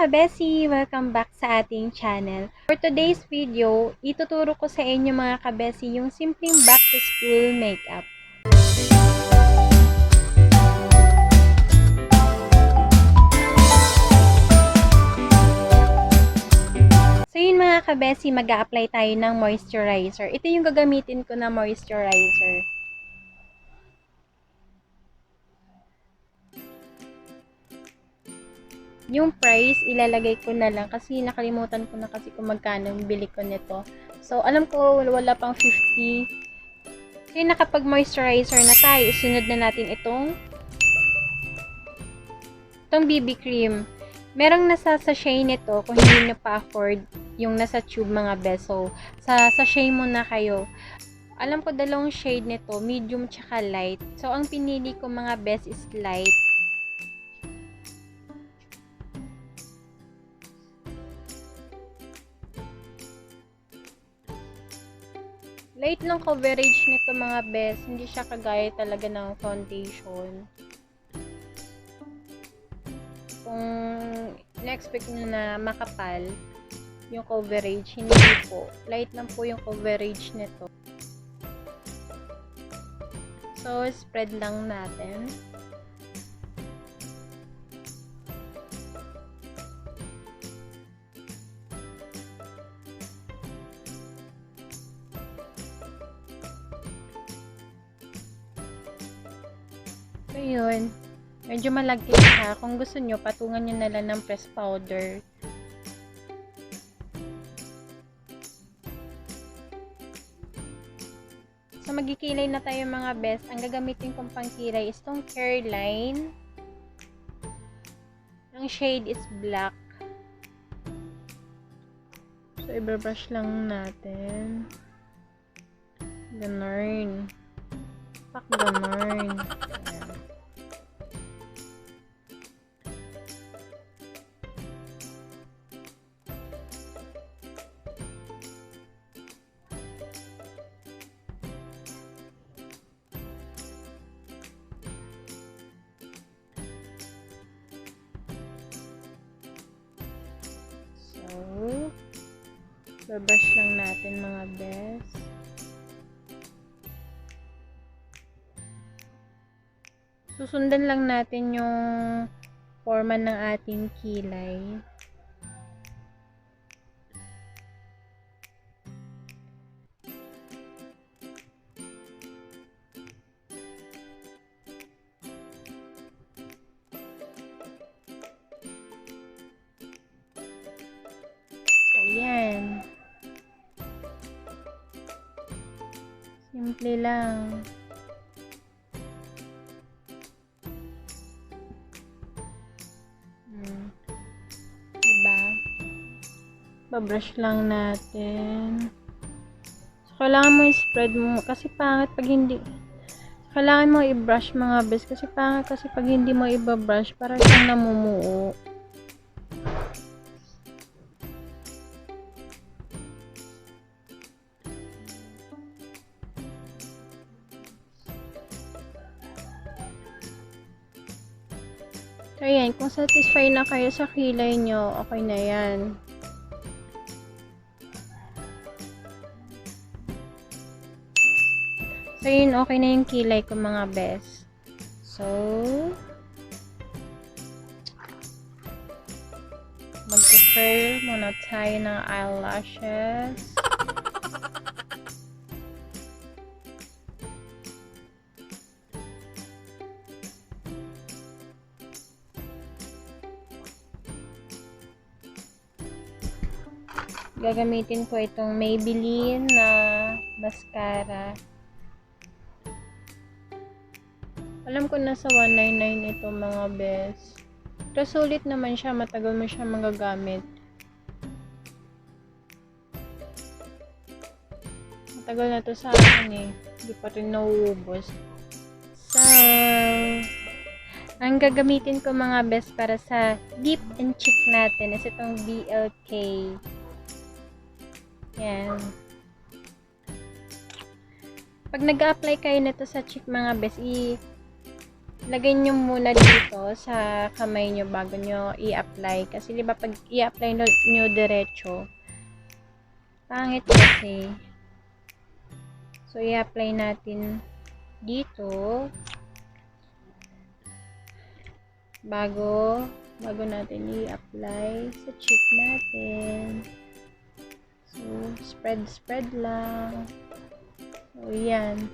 kabesi! Welcome back sa ating channel. For today's video, ituturo ko sa inyo mga kabesi yung simpleng back to school makeup. So yun mga kabesi, mag-a-apply tayo ng moisturizer. Ito yung gagamitin ko na moisturizer. Yung price, ilalagay ko na lang kasi nakalimutan ko na kasi kung magkano yung bili ko nito. So, alam ko wala pang 50. So, nakapag-moisturizer na tayo, isunod na natin itong BB cream. Merong nasa sachet nito kung hindi nyo pa afford yung nasa tube mga beso. Sa sachet muna kayo. Alam ko dalawang shade nito, medium tsaka light. So, ang pinili ko mga best is light. Light lang coverage nito mga best. Hindi siya kagaya talaga ng foundation. Kung na-expect nyo na makapal yung coverage, hindi po. Light lang po yung coverage nito. So, spread lang natin. So, yun. Medyo malagkit siya. Kung gusto nyo, patungan nyo na lang ng press powder. So, magkikilay na tayo mga best. Ang gagamitin kong pangkilay is itong Careline. Ang shade is black. So, i-brush lang natin. Ganon. Pak ganon. Brush lang natin mga best. Susundan lang natin yung forma ng ating kilay. Ayan. Simple lang. Diba? Babrush lang natin. So, kailangan mo i-spread mo. Kasi pangit pag hindi. Kailangan mo i-brush mga best. Kasi pangit kasi pag hindi mo i-brush, para siyang namumuo. So, ayan. Kung satisfied na kayo sa kilay nyo, okay na yan. So, yun. Okay na yung kilay ko, mga best. So, mag-curl muna tayo ng eyelashes. Gagamitin ko itong Maybeline na mascara. Alam ko nasa 199 ito mga best. Pero sulit naman siya. Matagal mo siya magagamit. Matagal na to sa akin eh. Hindi pa rin nauubos. So, ang gagamitin ko mga best para sa lip and cheek natin is itong BLK. Yan. Pag nag-a-apply kayo nito sa cheek mga best, lagay nyo muna dito sa kamay nyo bago nyo i-apply. Kasi diba pag i-apply nyo diretso, pangit kasi. So, i-apply natin dito bago natin i-apply sa cheek natin. So, spread lang. So, yan.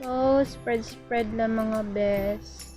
So, spread lang mga best.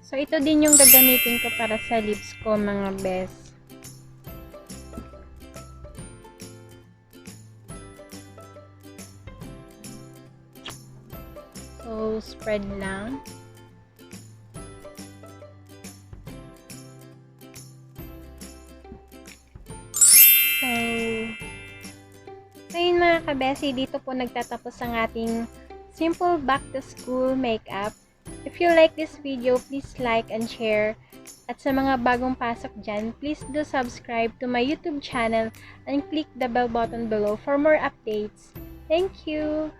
So, ito din yung gagamitin ko para sa lips ko, mga best. So, spread lang. So, ayun mga kabesi, dito po nagtatapos ang ating simple back to school makeup. If you like this video, please like and share. At sa mga bagong pasok dyan, please do subscribe to my YouTube channel and click the bell button below for more updates. Thank you!